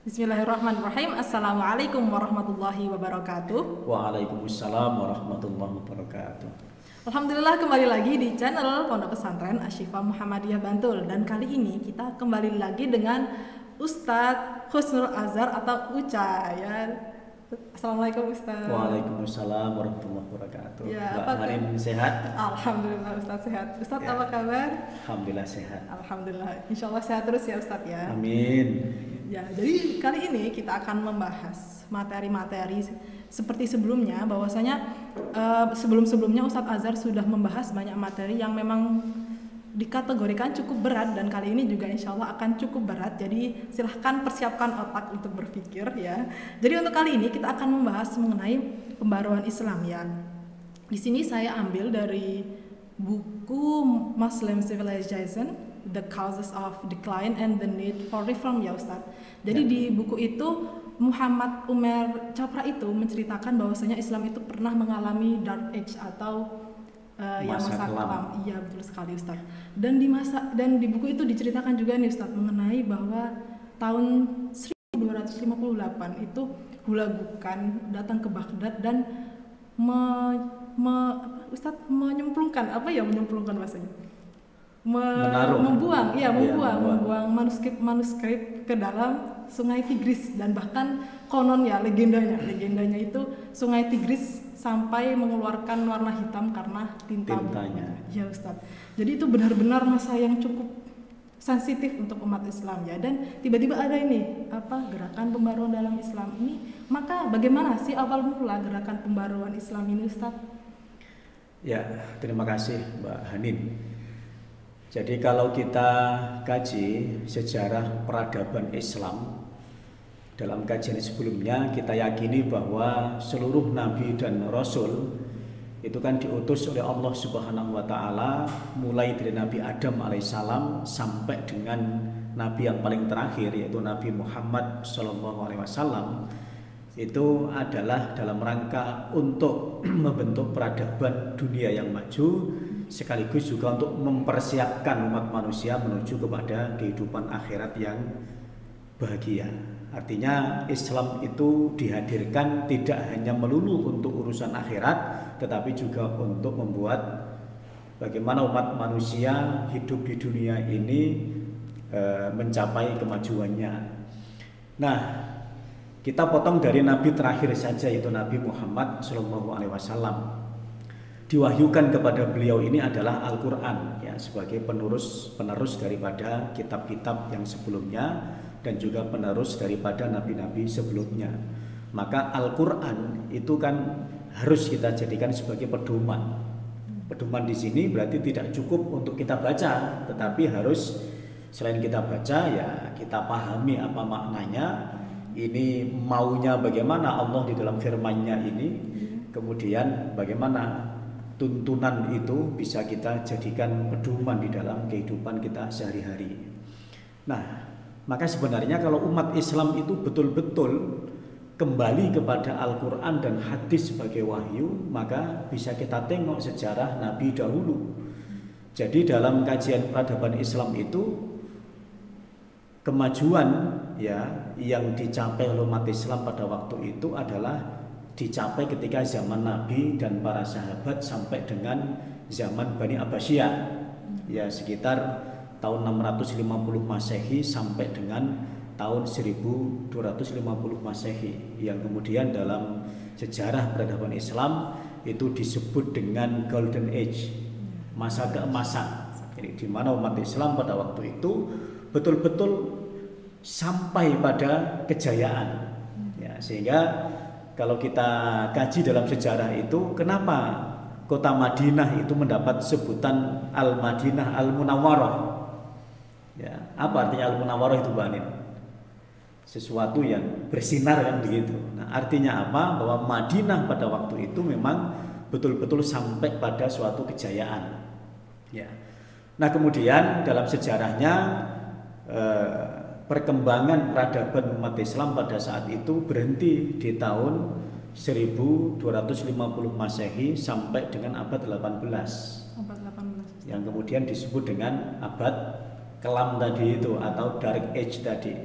Bismillahirrahmanirrahim. Assalamualaikum warahmatullahi wabarakatuh. Waalaikumsalam warahmatullahi wabarakatuh. Alhamdulillah kembali lagi di channel Pondok Pesantren Asy-Syifa Muhammadiyah Bantul. Dan kali ini kita kembali lagi dengan Ustadz Husnul Azhar atau Uca ya. Assalamualaikum Ustadz. Waalaikumsalam warahmatullahi wabarakatuh. Ya, Mbak apa Hanin sehat? Alhamdulillah Ustadz sehat. Ustadz Ya. apa kabar? Alhamdulillah sehat. Alhamdulillah. Insya Allah sehat terus ya Ustadz ya. Amin. Ya, jadi kali ini kita akan membahas materi-materi seperti sebelumnya, bahwasanya sebelum-sebelumnya Ustadz Azhar sudah membahas banyak materi yang memang dikategorikan cukup berat, dan kali ini juga insya Allah akan cukup berat. Jadi silahkan persiapkan otak untuk berpikir ya. Jadi untuk kali ini kita akan membahas mengenai pembaruan Islam ya. Di sini saya ambil dari buku Muslim Civilization, The Causes of Decline and the Need for Reform ya Ustadz. Jadi di buku itu Muhammad Umar Chopra itu menceritakan bahwasanya Islam itu pernah mengalami dark age atau masa kelam. Iya betul sekali Ustadz. Dan di buku itu diceritakan juga nih Ustadz mengenai bahwa tahun 1258 itu Hulagukan datang ke Baghdad dan Ustadz menyemplungkan bahasanya? Membuang manuskrip ke dalam Sungai Tigris, dan bahkan konon ya legendanya itu Sungai Tigris sampai mengeluarkan warna hitam karena tintanya. Ya Ustadz. Jadi itu benar-benar masa yang cukup sensitif untuk umat Islam ya, dan tiba-tiba ada ini gerakan pembaruan dalam Islam ini. Maka bagaimana sih awal mula gerakan pembaruan Islam ini Ustadz? Ya, terima kasih Mbak Hanin. Jadi kalau kita kaji sejarah peradaban Islam, dalam kajian sebelumnya kita yakini bahwa seluruh nabi dan rasul itu kan diutus oleh Allah Subhanahu wa taala, mulai dari Nabi Adam alaihissalam sampai dengan nabi yang paling terakhir yaitu Nabi Muhammad sallallahu alaihi wasallam. Itu adalah dalam rangka untuk membentuk peradaban dunia yang maju, sekaligus juga untuk mempersiapkan umat manusia menuju kepada kehidupan akhirat yang bahagia. Artinya Islam itu dihadirkan tidak hanya melulu untuk urusan akhirat, tetapi juga untuk membuat bagaimana umat manusia hidup di dunia ini mencapai kemajuannya. Nah, kita potong dari nabi terakhir saja, yaitu Nabi Muhammad SAW. Diwahyukan kepada beliau ini adalah Al-Quran ya, sebagai penerus daripada kitab-kitab yang sebelumnya dan juga penerus daripada nabi-nabi sebelumnya. Maka Al-Quran itu kan harus kita jadikan sebagai pedoman. Pedoman di sini berarti tidak cukup untuk kita baca, tetapi harus selain kita baca ya kita pahami apa maknanya, ini maunya bagaimana Allah di dalam firman-Nya ini, kemudian bagaimana tuntunan itu bisa kita jadikan pedoman di dalam kehidupan kita sehari-hari. Nah, maka sebenarnya kalau umat Islam itu betul-betul kembali kepada Al-Quran dan hadis sebagai wahyu, maka bisa kita tengok sejarah Nabi dahulu. Jadi dalam kajian peradaban Islam itu, kemajuan ya yang dicapai oleh umat Islam pada waktu itu adalah dicapai ketika zaman Nabi dan para sahabat sampai dengan zaman Bani Abbasiyah ya, sekitar tahun 650 Masehi sampai dengan tahun 1250 Masehi, yang kemudian dalam sejarah peradaban Islam itu disebut dengan Golden Age, masa keemasan. Jadi di mana umat Islam pada waktu itu betul-betul sampai pada kejayaan ya, sehingga kalau kita kaji dalam sejarah itu, kenapa kota Madinah itu mendapat sebutan Al-Madinah Al-Munawwarah? Ya, apa artinya Al-Munawwarah itu, Mbak Anin? Sesuatu yang bersinar kan begitu. Nah, artinya apa? Bahwa Madinah pada waktu itu memang betul-betul sampai pada suatu kejayaan. Ya. Nah, kemudian dalam sejarahnya perkembangan peradaban umat Islam pada saat itu berhenti di tahun 1250 Masehi sampai dengan abad 18. Yang kemudian disebut dengan abad kelam tadi itu atau Dark Age tadi.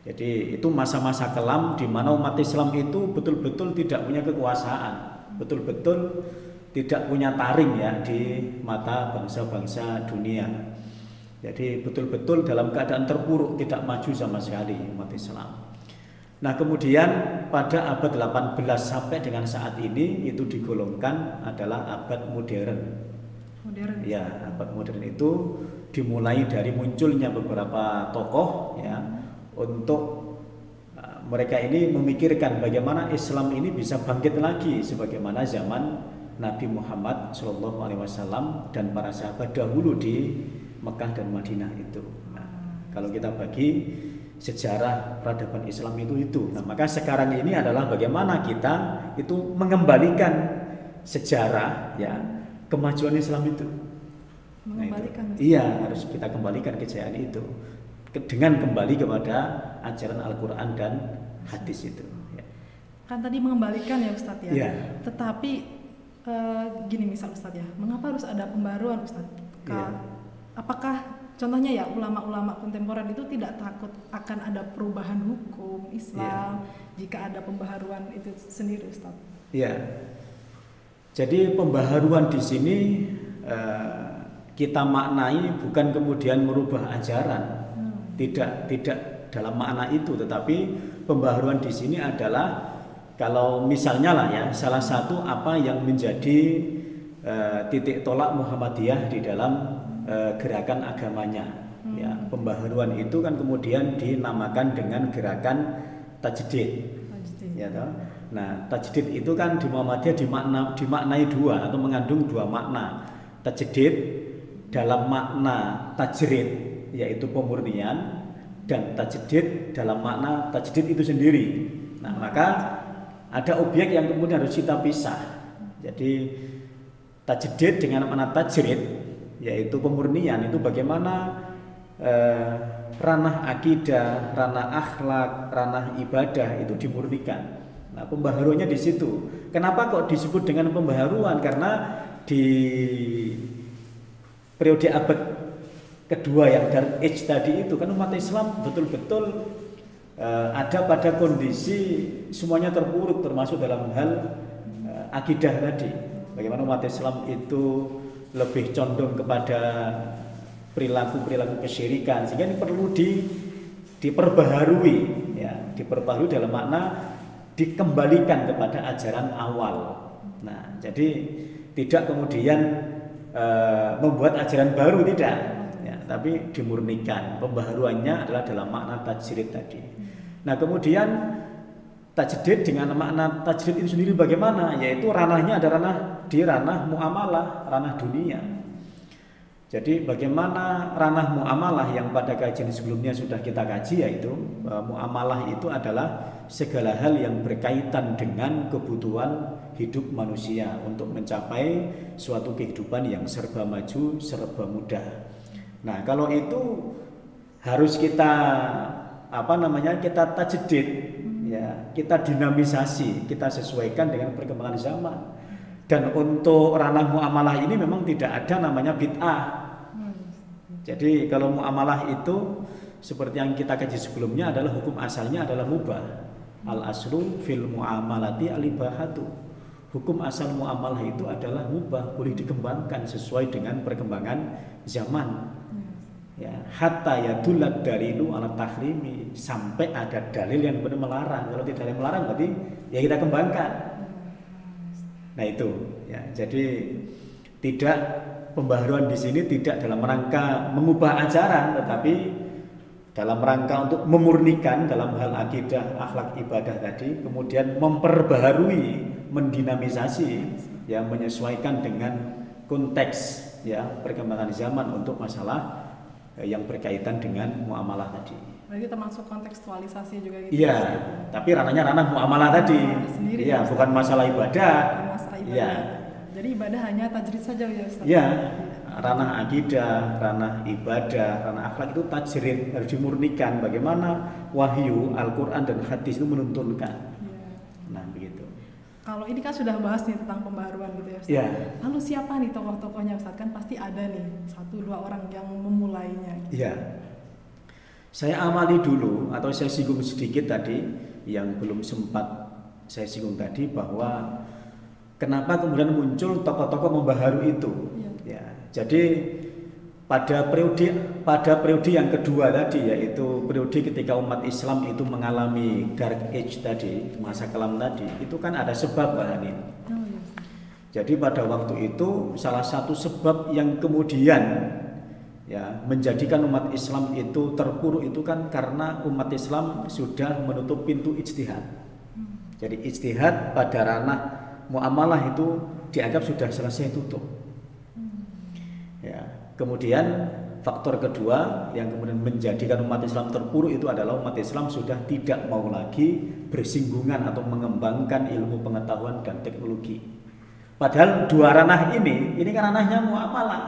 Jadi itu masa-masa kelam di mana umat Islam itu betul-betul tidak punya kekuasaan, betul-betul tidak punya taring ya di mata bangsa-bangsa dunia. Jadi betul-betul dalam keadaan terpuruk, tidak maju sama sekali umat Islam. Nah kemudian pada abad 18 sampai dengan saat ini itu digolongkan adalah abad modern. Modern. Ya, abad modern itu dimulai dari munculnya beberapa tokoh ya untuk mereka ini memikirkan bagaimana Islam ini bisa bangkit lagi sebagaimana zaman Nabi Muhammad SAW dan para sahabat dahulu di Mekah dan Madinah itu. Nah, kalau kita bagi sejarah peradaban Islam itu. Nah, maka sekarang ini adalah bagaimana kita itu mengembalikan sejarah ya kemajuan Islam itu. Mengembalikan. Nah, itu. Iya, harus kita kembalikan kejayaan itu dengan kembali kepada ajaran Al-Quran dan hadis itu. Ya. Kan tadi mengembalikan ya Ustadz ya. Ya. Tetapi gini misal Ustadz ya, mengapa harus ada pembaruan Ustadz? Ya. Apakah contohnya ya ulama-ulama kontemporer itu tidak takut akan ada perubahan hukum Islam jika ada pembaharuan itu sendiri Ustadz? Iya. Jadi pembaharuan di sini kita maknai bukan kemudian merubah ajaran. Tidak dalam makna itu, tetapi pembaharuan di sini adalah kalau misalnya lah ya salah satu apa yang menjadi titik tolak Muhammadiyah di dalam gerakan agamanya. Ya, pembaharuan itu kan kemudian dinamakan dengan gerakan tajdid. Ya, toh? Nah, tajdid itu kan di Muhammadiyah dimaknai dua atau mengandung dua makna. Tajdid dalam makna tajrid yaitu pemurnian dan tajdid dalam makna tajdid itu sendiri. Nah, maka ada objek yang kemudian harus kita pisah. Jadi tajdid dengan makna tajrid yaitu pemurnian itu bagaimana ranah akidah, ranah akhlak, ranah ibadah itu dimurnikan. Nah, pembaharuannya di situ. Kenapa kok disebut dengan pembaharuan? Karena di periode abad kedua yang Dark Age tadi itu kan umat Islam betul-betul ada pada kondisi semuanya terpuruk termasuk dalam hal akidah tadi. Bagaimana umat Islam itu lebih condong kepada perilaku kesyirikan sehingga ini perlu diperbaharui ya, diperbaharui dalam makna dikembalikan kepada ajaran awal. Nah, jadi tidak kemudian membuat ajaran baru tidak, ya, tapi dimurnikan. Pembaharuannya adalah dalam makna tajdid tadi. Nah, kemudian tajdid dengan makna tajdid itu sendiri bagaimana? Yaitu ranahnya ada ranah muamalah, ranah dunia. Jadi bagaimana ranah muamalah yang pada kajian sebelumnya sudah kita kaji, yaitu muamalah itu adalah segala hal yang berkaitan dengan kebutuhan hidup manusia untuk mencapai suatu kehidupan yang serba maju, serba mudah. Nah, kalau itu harus kita kita tajdid, ya, kita dinamisasi, kita sesuaikan dengan perkembangan zaman. Dan untuk ranah muamalah ini memang tidak ada namanya bid'ah. Jadi kalau muamalah itu seperti yang kita kaji sebelumnya adalah hukum asalnya adalah mubah. Al aslu fil muamalati al-ibahatu. Hukum asal muamalah itu adalah mubah, boleh dikembangkan sesuai dengan perkembangan zaman. Ya, hatta yadullat dalilu ala tahrimi, sampai ada dalil yang benar melarang. Kalau tidak ada yang melarang berarti ya kita kembangkan. Nah itu ya, jadi tidak pembaharuan di sini tidak dalam rangka mengubah ajaran, tetapi dalam rangka untuk memurnikan dalam hal akidah, akhlak, ibadah tadi, kemudian memperbaharui, mendinamisasi, ya, menyesuaikan dengan konteks ya perkembangan zaman untuk masalah yang berkaitan dengan muamalah tadi. Berarti termasuk kontekstualisasi juga gitu. Iya, tapi ranahnya ranah muamalah tadi. Iya, bukan masalah ibadah. Iya. Jadi ibadah hanya tajrid saja ya Ustaz. Iya. Ranah akidah, ranah ibadah, ranah akhlak itu tajrid, harus dimurnikan. Bagaimana wahyu, Al-Qur'an dan hadis itu menuntunkan. Ya. Nah, begitu. Kalau ini kan sudah bahas nih tentang pembaharuan gitu ya Ustaz. Ya. Lalu siapa nih tokoh-tokohnya Ustaz? Kan pasti ada nih 1-2 orang yang memulainya. Iya. Saya amali dulu atau saya singgung sedikit tadi yang belum sempat saya singgung tadi, bahwa kenapa kemudian muncul tokoh-tokoh membaharu itu. Ya, jadi pada periode yang kedua tadi, yaitu periode ketika umat Islam itu mengalami dark age tadi, masa kelam tadi, itu kan ada sebab, Mbak Hanin. Jadi pada waktu itu salah satu sebab yang kemudian ya menjadikan umat Islam itu terpuruk itu kan karena umat Islam sudah menutup pintu ijtihad. Jadi ijtihad pada ranah muamalah itu dianggap sudah selesai tutup. Ya, kemudian faktor kedua yang kemudian menjadikan umat Islam terpuruk itu adalah umat Islam sudah tidak mau lagi bersinggungan atau mengembangkan ilmu pengetahuan dan teknologi. Padahal dua ranah ini kan ranahnya muamalah.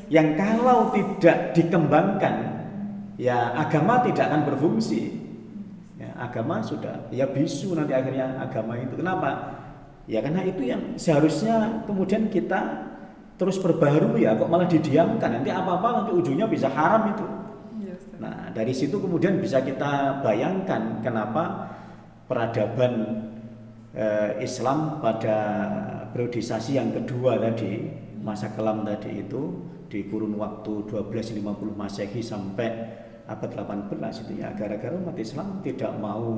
Yang kalau tidak dikembangkan, ya agama tidak akan berfungsi. Ya, agama sudah ya bisu nanti akhirnya agama itu. Kenapa? Ya karena itu yang seharusnya kemudian kita terus perbaharui, ya kok malah didiamkan. Nanti apa-apa nanti ujungnya bisa haram itu. Nah, dari situ kemudian bisa kita bayangkan kenapa peradaban Islam pada periodisasi yang kedua tadi, masa kelam tadi itu di kurun waktu 1250 Masehi sampai abad 18 itu ya gara-gara umat Islam tidak mau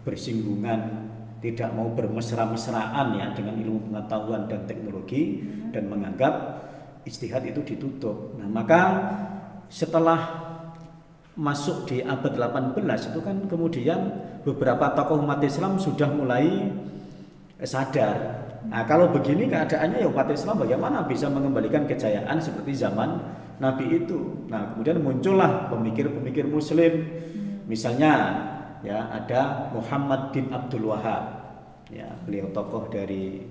bersinggungan, tidak mau bermesra-mesraan ya dengan ilmu pengetahuan dan teknologi dan menganggap ijtihad itu ditutup. Nah, maka setelah masuk di abad 18 itu kan kemudian beberapa tokoh umat Islam sudah mulai sadar. Nah, kalau begini keadaannya ya umat Islam bagaimana bisa mengembalikan kejayaan seperti zaman Nabi itu. Nah, kemudian muncullah pemikir-pemikir Muslim, misalnya ya ada Muhammad bin Abdul Wahab, ya beliau tokoh dari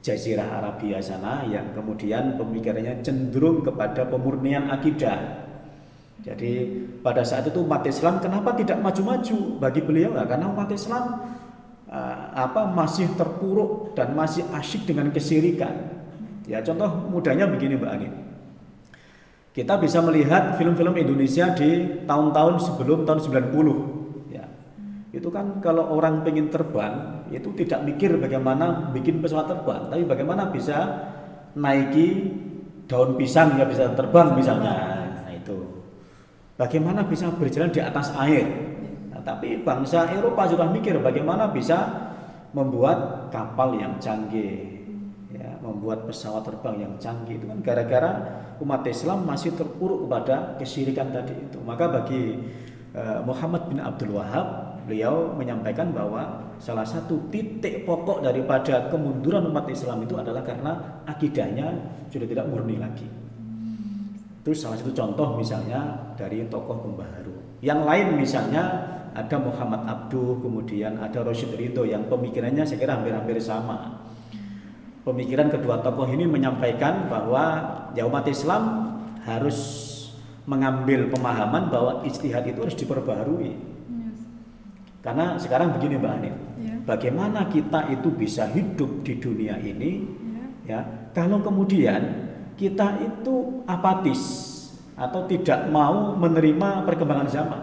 Jazirah Arabia sana yang kemudian pemikirannya cenderung kepada pemurnian akidah. Jadi pada saat itu umat Islam kenapa tidak maju-maju bagi beliau? Nah, karena umat Islam masih terpuruk dan masih asyik dengan kesyirikan. Ya contoh mudahnya begini Mbak Ani. Kita bisa melihat film-film Indonesia di tahun-tahun sebelum tahun 90. Ya. Itu kan kalau orang pengen terbang itu tidak mikir bagaimana bikin pesawat terbang, tapi bagaimana bisa naiki daun pisang ya bisa terbang misalnya. Nah, itu. Bagaimana bisa berjalan di atas air. Tapi bangsa Eropa sudah mikir bagaimana bisa membuat kapal yang canggih, ya, membuat pesawat terbang yang canggih. Itu kan gara-gara umat Islam masih terpuruk kepada kesyirikan tadi itu. Maka bagi Muhammad bin Abdul Wahab, beliau menyampaikan bahwa salah satu titik pokok daripada kemunduran umat Islam itu adalah karena akidahnya sudah tidak murni lagi. Itu salah satu contoh misalnya dari tokoh pembaharu. Yang lain misalnya ada Muhammad Abduh, kemudian ada Rashid Ridho yang pemikirannya saya kira hampir-hampir sama. Pemikiran kedua tokoh ini menyampaikan bahwa ya umat Islam harus mengambil pemahaman bahwa ijtihad itu harus diperbaharui. Karena sekarang begini Mbak Ani, bagaimana kita itu bisa hidup di dunia ini ya kalau kemudian kita itu apatis atau tidak mau menerima perkembangan zaman.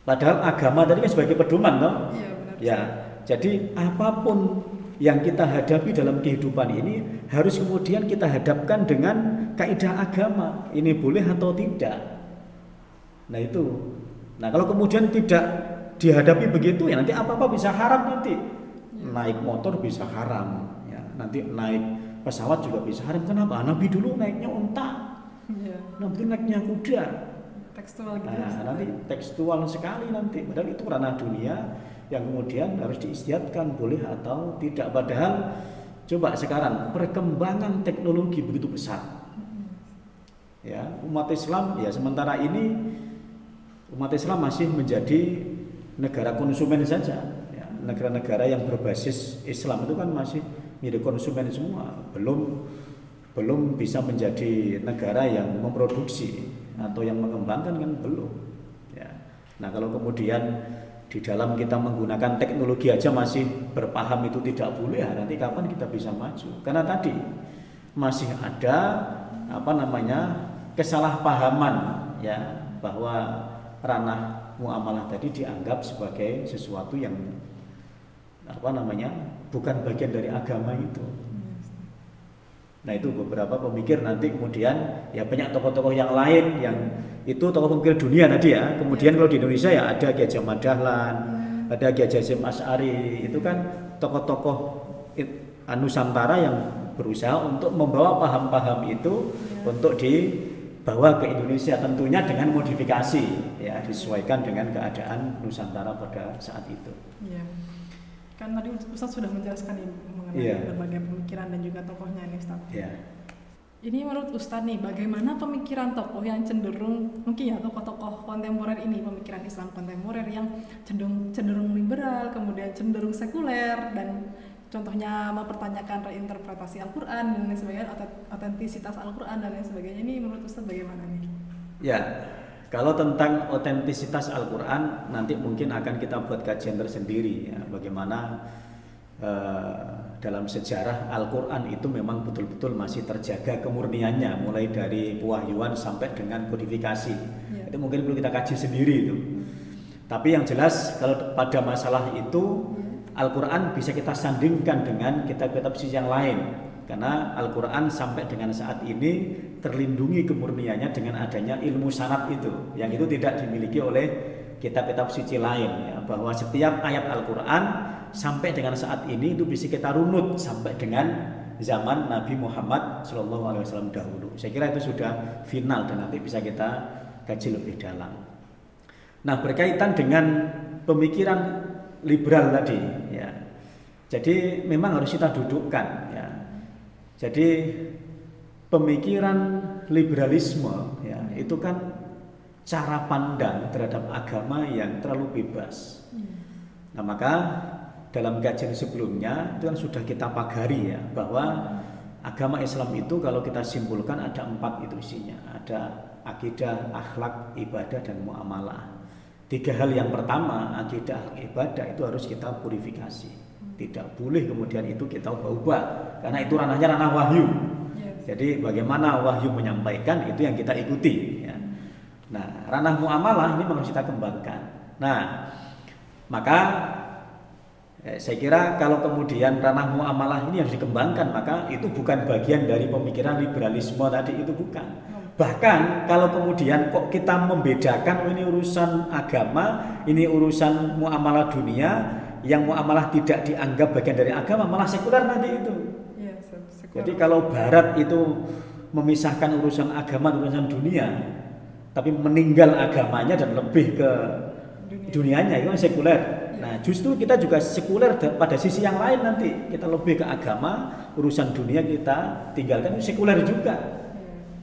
Padahal agama tadi kan sebagai pedoman, toh? Ya, jadi apapun yang kita hadapi dalam kehidupan ini harus kemudian kita hadapkan dengan kaidah agama. Ini boleh atau tidak. Nah itu. Nah kalau kemudian tidak dihadapi begitu ya nanti apa-apa bisa haram nanti. Naik motor bisa haram, ya. Nanti naik pesawat juga bisa haram. Kenapa? Nabi dulu naiknya unta, Nabi naiknya kuda. Tekstual gitu. Nah, nanti tekstual sekali nanti. Padahal itu ranah dunia yang kemudian harus diistiadatkan boleh atau tidak. Padahal coba sekarang perkembangan teknologi begitu besar. Ya, umat Islam ya sementara ini umat Islam masih menjadi negara konsumen saja. Ya, negara-negara yang berbasis Islam itu kan masih menjadi konsumen semua. Belum bisa menjadi negara yang memproduksi atau yang mengembangkan kan belum. Ya. Nah kalau kemudian di dalam kita menggunakan teknologi aja masih berpaham itu tidak boleh, nanti kapan kita bisa maju? Karena tadi masih ada kesalahpahaman ya bahwa ranah muamalah tadi dianggap sebagai sesuatu yang bukan bagian dari agama itu. Nah itu beberapa pemikir nanti kemudian ya banyak tokoh-tokoh yang lain yang itu tokoh pemikir dunia tadi ya. Kemudian kalau di Indonesia ya ada Ki Hajar Dahlan, ada Ki Hajar Asy'ari, itu kan tokoh-tokoh Nusantara yang berusaha untuk membawa paham-paham itu untuk dibawa ke Indonesia, tentunya dengan modifikasi ya, disesuaikan dengan keadaan Nusantara pada saat itu. Iya. Kan tadi Ustadz sudah menjelaskan nih mengenai berbagai pemikiran dan juga tokohnya nih Ustadz. Iya. Ini menurut Ustadz nih, bagaimana pemikiran tokoh yang cenderung, mungkin ya tokoh-tokoh kontemporer ini, pemikiran Islam kontemporer yang cenderung liberal, kemudian cenderung sekuler, dan contohnya mempertanyakan reinterpretasi Al-Quran dan lain sebagainya, otentisitas Al-Quran dan lain sebagainya. Ini menurut Ustadz bagaimana nih? Ya, kalau tentang otentisitas Al-Quran nanti mungkin akan kita buat kajian tersendiri ya, bagaimana dalam sejarah Al-Quran itu memang betul-betul masih terjaga kemurniannya, mulai dari pewahyuan sampai dengan kodifikasi. Itu mungkin perlu kita kaji sendiri itu. Tapi yang jelas kalau pada masalah itu Al-Quran bisa kita sandingkan dengan kitab-kitab suci yang lain, karena Al-Quran sampai dengan saat ini terlindungi kemurniannya dengan adanya ilmu sanad itu, yang itu tidak dimiliki oleh kitab-kitab suci lain ya, bahwa setiap ayat Al-Quran sampai dengan saat ini itu bisa kita runut sampai dengan zaman Nabi Muhammad SAW dahulu. Saya kira itu sudah final dan nanti bisa kita kaji lebih dalam. Nah, berkaitan dengan pemikiran liberal tadi ya, jadi memang harus kita dudukkan ya. Jadi pemikiran liberalisme ya, itu kan cara pandang terhadap agama yang terlalu bebas. Nah, maka dalam kajian sebelumnya itu kan sudah kita pagari ya, bahwa agama Islam itu kalau kita simpulkan ada 4 itu isinya. Ada akidah, akhlak, ibadah, dan muamalah. 3 hal yang pertama, akidah, ibadah itu harus kita purifikasi. Tidak boleh kemudian itu kita ubah-ubah, karena itu ranahnya ranah wahyu. Jadi bagaimana wahyu menyampaikan itu yang kita ikuti ya. Nah, ranah muamalah ini harus kita kembangkan. Nah, maka saya kira kalau kemudian ranah muamalah ini harus dikembangkan, maka itu bukan bagian dari pemikiran liberalisme tadi, itu bukan. Bahkan kalau kemudian kok kita membedakan ini urusan agama, ini urusan muamalah dunia, yang muamalah tidak dianggap bagian dari agama, malah sekuler nanti itu. Jadi kalau Barat itu memisahkan urusan agama dan urusan dunia, tapi meninggal agamanya dan lebih ke dunianya, itu sekuler. Nah, justru kita juga sekuler pada sisi yang lain nanti. Kita lebih ke agama, urusan dunia kita tinggalkan, itu sekuler juga.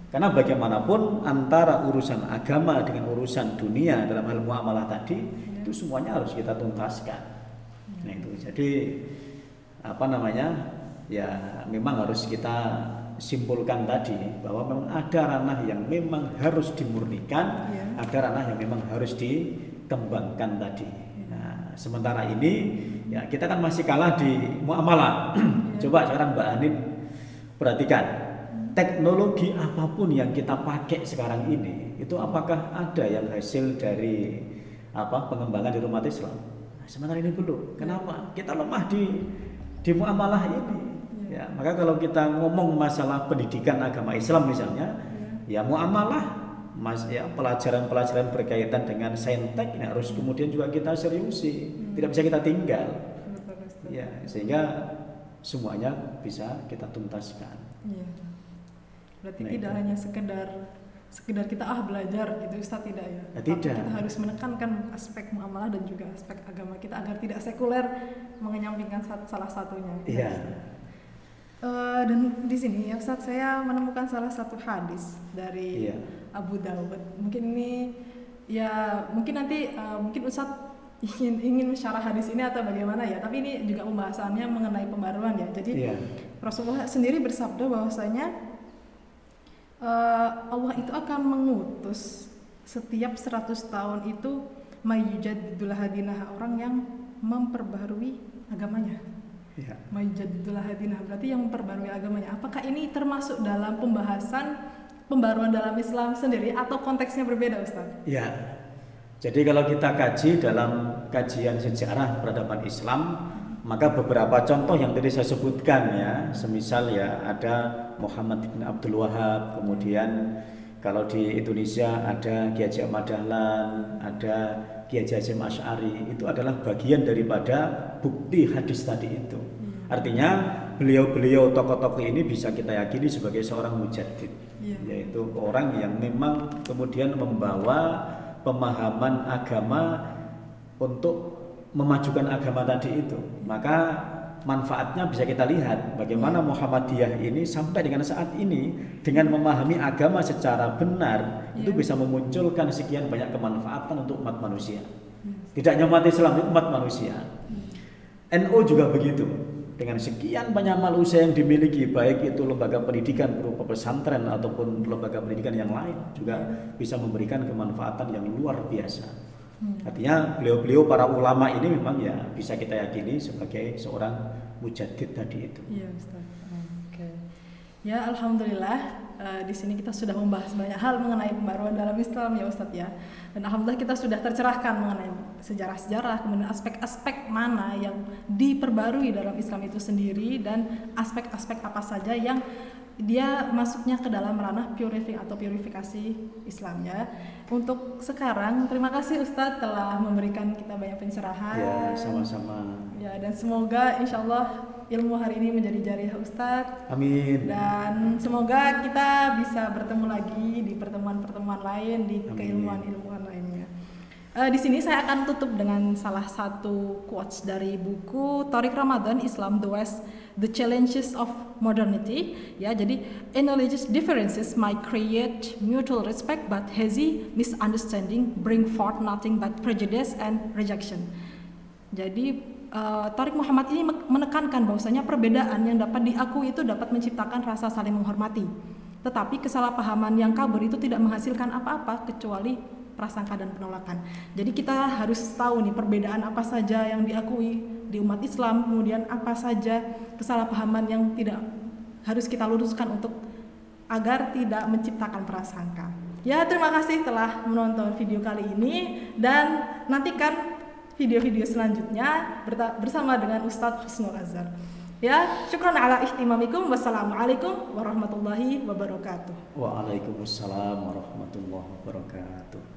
Karena bagaimanapun antara urusan agama dengan urusan dunia dalam hal muamalah tadi, itu semuanya harus kita tuntaskan. Nah, itu. Jadi ya memang harus kita simpulkan tadi bahwa memang ada ranah yang memang harus dimurnikan, ada ranah yang memang harus dikembangkan tadi. Sementara ini ya kita kan masih kalah di muamalah. Coba sekarang Mbak Hanin perhatikan, teknologi apapun yang kita pakai sekarang ini, itu apakah ada yang hasil dari pengembangan di umat Islam? Nah, sementara ini belum. Kenapa? Kita lemah di muamalah ini. Ya, maka kalau kita ngomong masalah pendidikan agama Islam misalnya, ya muamalah, pelajaran-pelajaran berkaitan dengan saintek ini harus kemudian juga kita seriusi, tidak bisa kita tinggal. Ya, sehingga semuanya bisa kita tuntaskan. Iya. Berarti tidak hanya sekedar kita belajar gitu, Ustaz, tidak ya? Tidak. Kita harus menekankan aspek muamalah dan juga aspek agama kita agar tidak sekuler mengenyampingkan salah satunya. Iya. Dan di sini ya Ustaz, saya menemukan salah satu hadis dari Abu Dawud. Mungkin ini ya mungkin nanti mungkin Ustaz ingin mensyarah hadis ini atau bagaimana ya, tapi ini juga pembahasannya mengenai pembaruan ya. Jadi Rasulullah sendiri bersabda bahwasanya Allah itu akan mengutus setiap 100 tahun itu mayyujadidul hadinah, orang yang memperbarui agamanya. Mayyujadidul hadinah berarti yang memperbarui agamanya. Apakah ini termasuk dalam pembahasan pembaruan dalam Islam sendiri atau konteksnya berbeda, Ustaz? Ya, jadi kalau kita kaji dalam kajian sejarah peradaban Islam, maka beberapa contoh yang tadi saya sebutkan ya, semisal ya ada Muhammad bin Abdul Wahab, kemudian kalau di Indonesia ada Kiai Haji Ahmad Dahlan, ada Kiai Haji Hasyim Asy'ari, itu adalah bagian daripada bukti hadis tadi itu. Artinya beliau-beliau tokoh-tokoh ini bisa kita yakini sebagai seorang mujaddid, yaitu orang yang memang kemudian membawa pemahaman agama untuk memajukan agama tadi itu. Maka manfaatnya bisa kita lihat bagaimana Muhammadiyah ini sampai dengan saat ini dengan memahami agama secara benar itu bisa memunculkan sekian banyak kemanfaatan untuk umat manusia. Tidak hanya umat Islam, umat manusia. NU juga begitu. Dengan sekian banyak manusia yang dimiliki, baik itu lembaga pendidikan berupa pesantren ataupun lembaga pendidikan yang lain, juga bisa memberikan kemanfaatan yang luar biasa. Artinya beliau-beliau para ulama ini memang ya bisa kita yakini sebagai seorang mujaddid tadi itu. Iya, Ustaz. Oke. Ya, alhamdulillah di sini kita sudah membahas banyak hal mengenai pembaruan dalam Islam ya Ustaz ya. Dan alhamdulillah kita sudah tercerahkan mengenai sejarah-sejarah, kemudian aspek-aspek mana yang diperbarui dalam Islam itu sendiri dan aspek-aspek apa saja yang dia masuknya ke dalam ranah purifikasi Islam ya. Untuk sekarang terima kasih Ustadz telah memberikan kita banyak pencerahan. Ya, sama-sama. Ya, dan semoga insyaallah ilmu hari ini menjadi jariah Ustadz. Amin. Dan semoga kita bisa bertemu lagi di pertemuan-pertemuan lain, di keilmuan-ilmuan lainnya. Di sini saya akan tutup dengan salah satu quotes dari buku Thariq Ramadan, Islam the West, The Challenges of Modernity. Ya, jadi acknowledges differences might create mutual respect, but hazy misunderstanding bring forth nothing but prejudice and rejection. Jadi Thariq Muhammad ini menekankan bahwasanya perbedaan yang dapat diakui itu dapat menciptakan rasa saling menghormati. Tetapi kesalahpahaman yang kabur itu tidak menghasilkan apa-apa kecuali prasangka dan penolakan. Jadi kita harus tahu nih perbedaan apa saja yang diakui di umat Islam, kemudian apa saja kesalahpahaman yang tidak harus kita luruskan untuk agar tidak menciptakan prasangka. Ya, terima kasih telah menonton video kali ini dan nantikan video-video selanjutnya bersama dengan Ustadz Husnul Azhar. Ya, syukran ala ihtimamikum. Wassalamualaikum warahmatullahi wabarakatuh. Waalaikumsalam warahmatullahi wabarakatuh.